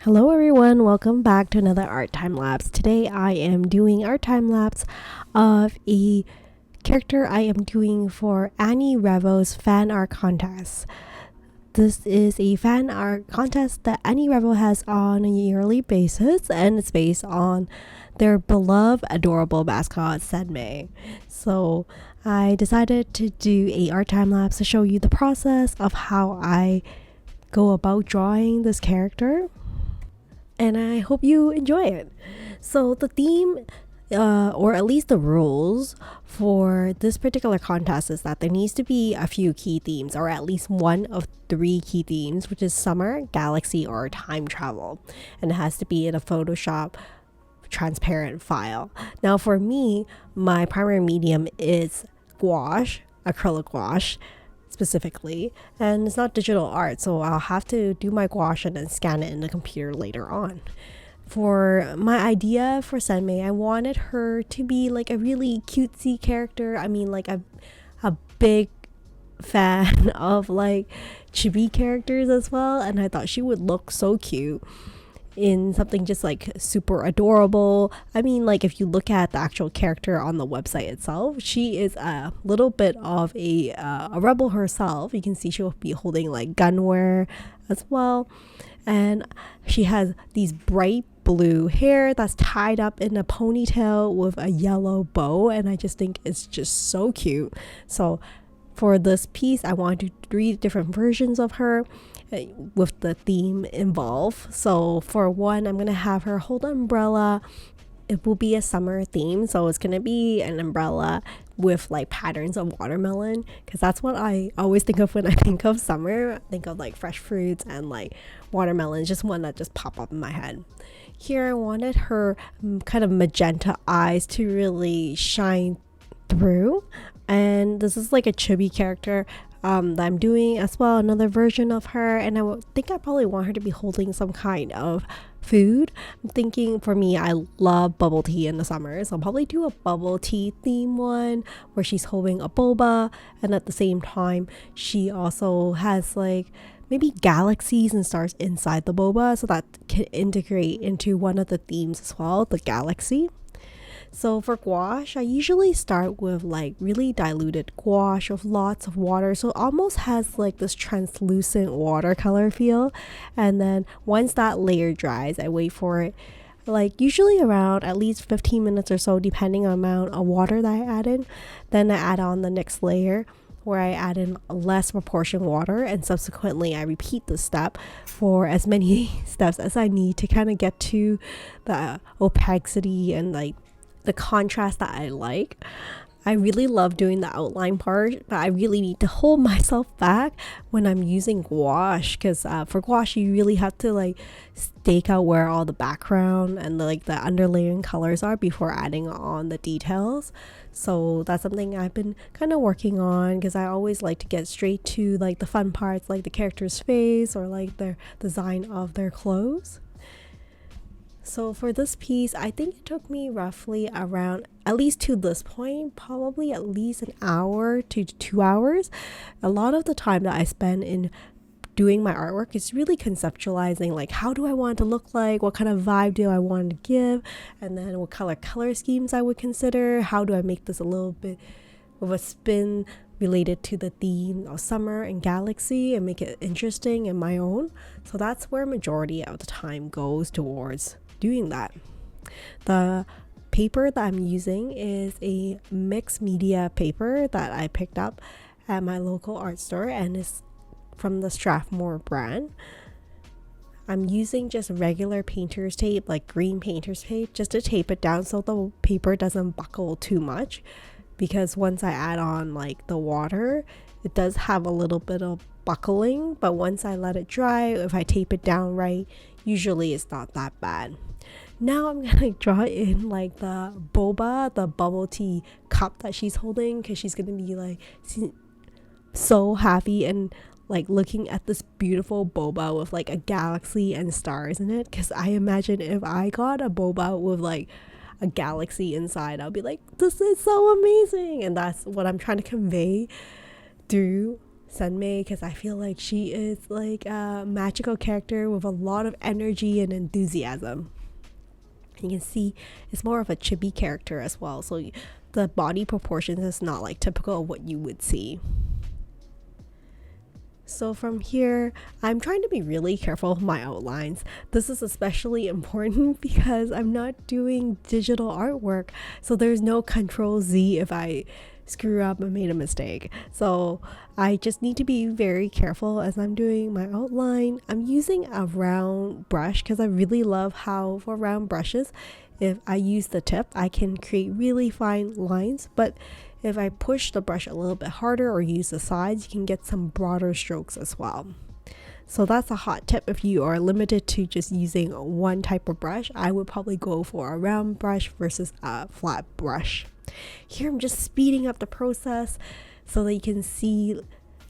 Hello everyone, welcome back to another art time lapse. Today I am doing art time lapse of a character I am doing for ANIREVO's fan art contest. This is a fan art contest that ANIREVO has on a yearly basis, and it's based on their beloved, adorable mascot, Senmei. So I decided to do a art time lapse to show you the process of how I go about drawing this character, and I hope you enjoy it. So the theme, or at least the rules for this particular contest, is that there needs to be a few key themes, or at least one of three key themes, which is summer, galaxy, or time travel, and it has to be in a Photoshop transparent file. Now for me, my primary medium is gouache, acrylic gouache specifically, and it's not digital art, so I'll have to do my gouache and then scan it in the computer later on. For my idea for Senmei, I wanted her to be like a really cutesy character. I mean, like a big fan of like chibi characters as well, and I thought she would look so cute in something just like super adorable. I mean, like if you look at the actual character on the website itself, she is a little bit of a rebel herself. You can see she'll be holding like gunware as well, and she has these bright blue hair that's tied up in a ponytail with a yellow bow, and I just think it's just so cute. So for this piece, I want to do 3 different versions of her with the theme involved. So for one, I'm gonna have her hold an umbrella. It will be a summer theme, so it's gonna be an umbrella with like patterns of watermelon, because that's what I always think of when I think of summer. I think of like fresh fruits and like watermelon, just one that just pop up in my head. Here I wanted her kind of magenta eyes to really shine through, and this is like a chibi character that I'm doing as well, another version of her, and I think I probably want her to be holding some kind of food. I'm thinking, for me, I love bubble tea in the summer, so I'll probably do a bubble tea theme one where she's holding a boba, and at the same time she also has like maybe galaxies and stars inside the boba, so that can integrate into one of the themes as well, the galaxy. So for gouache, I usually start with like really diluted gouache with lots of water, so it almost has like this translucent watercolor feel. And then once that layer dries, I wait for it like usually around at least 15 minutes or so, depending on the amount of water that I add in. Then I add on the next layer, where I add in less proportion water, and subsequently I repeat the step for as many steps as I need to kind of get to the opacity and like the contrast that I like. I really love doing the outline part, but I really need to hold myself back when I'm using gouache, because for gouache you really have to like stake out where all the background and like the underlaying colors are before adding on the details. So that's something I've been kind of working on, because I always like to get straight to like the fun parts, like the character's face or like their design of their clothes. So for this piece, I think it took me roughly around, at least to this point, probably at least an hour to 2 hours. A lot of the time that I spend in doing my artwork is really conceptualizing, like how do I want it to look like, what kind of vibe do I want to give, and then what color schemes I would consider, how do I make this a little bit of a spin related to the theme of summer and galaxy and make it interesting and my own. So that's where majority of the time goes towards doing that. The paper that I'm using is a mixed media paper that I picked up at my local art store, and it's from the Strathmore brand. I'm using just regular painter's tape, like green painter's tape, just to tape it down so the paper doesn't buckle too much, because once I add on like the water, it does have a little bit of buckling, but once I let it dry, if I tape it down right, usually it's not that bad. Now I'm gonna draw in like the boba, the bubble tea cup that she's holding, because she's gonna be like so happy and like looking at this beautiful boba with like a galaxy and stars in it. Because I imagine if I got a boba with like a galaxy inside, I'll be like, this is so amazing. And that's what I'm trying to convey through Senmei because I feel like she is like a magical character with a lot of energy and enthusiasm. You can see it's more of a chibi character as well, so the body proportions is not like typical of what you would see. So from here, I'm trying to be really careful with my outlines. This is especially important because I'm not doing digital artwork, so there's no Control Z if I screw up and made a mistake. So I just need to be very careful as I'm doing my outline. I'm using a round brush because I really love how for round brushes, if I use the tip, I can create really fine lines, but if I push the brush a little bit harder or use the sides, you can get some broader strokes as well. So that's a hot tip. If you are limited to just using one type of brush, I would probably go for a round brush versus a flat brush. Here I'm just speeding up the process so that you can see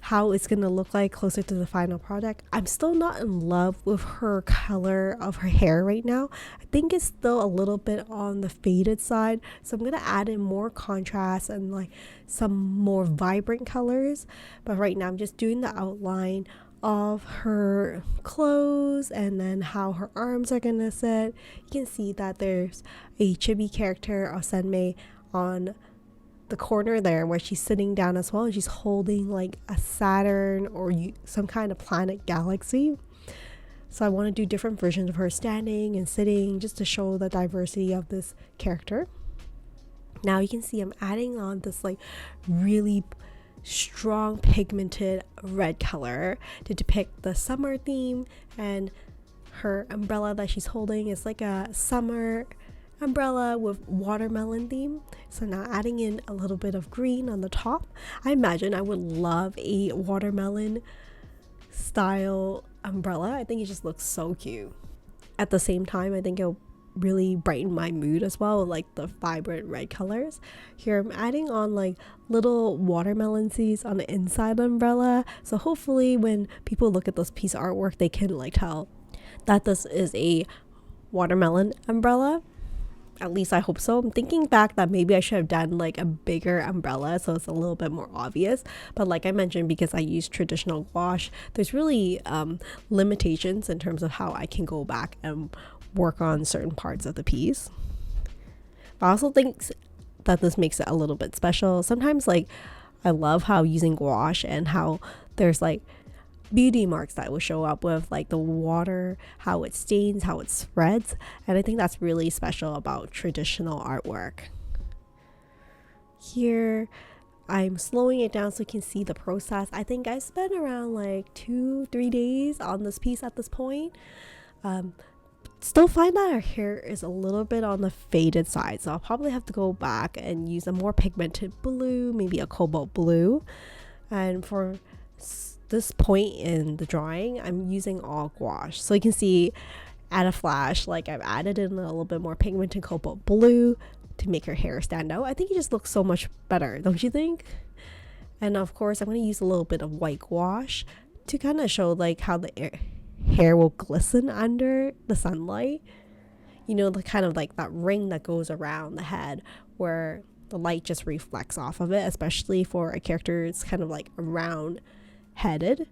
how it's gonna look like closer to the final product. I'm still not in love with her color of her hair right now. I think it's still a little bit on the faded side, so I'm gonna add in more contrast and like some more vibrant colors. But right now I'm just doing the outline of her clothes and then how her arms are gonna sit. You can see that there's a chibi character of Senmei on the corner there where she's sitting down as well, and she's holding like a Saturn or some kind of planet galaxy. So I want to do different versions of her standing and sitting just to show the diversity of this character. Now you can see I'm adding on this like really strong pigmented red color to depict the summer theme, and her umbrella that she's holding is like a summer umbrella with watermelon theme. So now adding in a little bit of green on the top. I imagine I would love a watermelon style umbrella. I think it just looks so cute. At the same time, I think it'll really brighten my mood as well, like the vibrant red colors. Here I'm adding on like little watermelon seeds on the inside of the umbrella, so hopefully when people look at this piece of artwork they can like tell that this is a watermelon umbrella. At least I hope so. I'm thinking back that maybe I should have done like a bigger umbrella so it's a little bit more obvious, but like I mentioned, because I use traditional gouache, there's really limitations in terms of how I can go back and work on certain parts of the piece. But I also think that this makes it a little bit special. Sometimes like I love how using gouache and how there's like beauty marks that will show up with like the water, how it stains, how it spreads, and I think that's really special about traditional artwork. Here I'm slowing it down so you can see the process. I think I spent around like 2-3 days on this piece at this point. Still find that her hair is a little bit on the faded side, so I'll probably have to go back and use a more pigmented blue, maybe a cobalt blue. And for this point in the drawing, I'm using all gouache, so you can see at a flash like I've added in a little bit more pigmented cobalt blue to make her hair stand out. I think it just looks so much better, don't you think? And of course I'm going to use a little bit of white gouache to kind of show like how the hair will glisten under the sunlight, you know, the kind of like that ring that goes around the head where the light just reflects off of it, especially for a character it's kind of like round headed.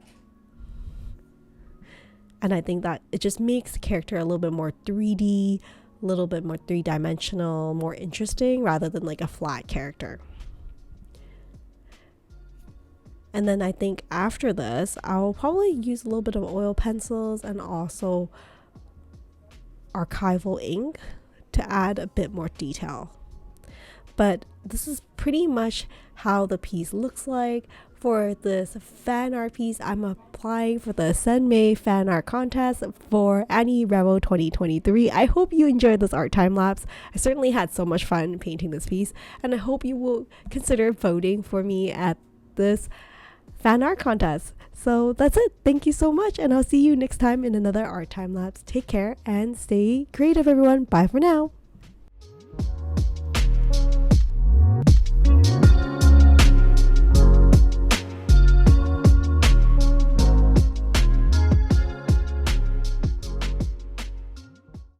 And I think that it just makes the character a little bit more 3D, a little bit more three-dimensional, more interesting rather than like a flat character. And then I think after this I'll probably use a little bit of oil pencils and also archival ink to add a bit more detail. But this is pretty much how the piece looks like. For this fan art piece, I'm applying for the Senmei Fanart contest for ANIREVO 2023. I hope you enjoyed this art time lapse. I certainly had so much fun painting this piece, and I hope you will consider voting for me at this fan art contest. So that's it. Thank you so much, and I'll see you next time in another art time lapse. Take care and stay creative, everyone. Bye for now.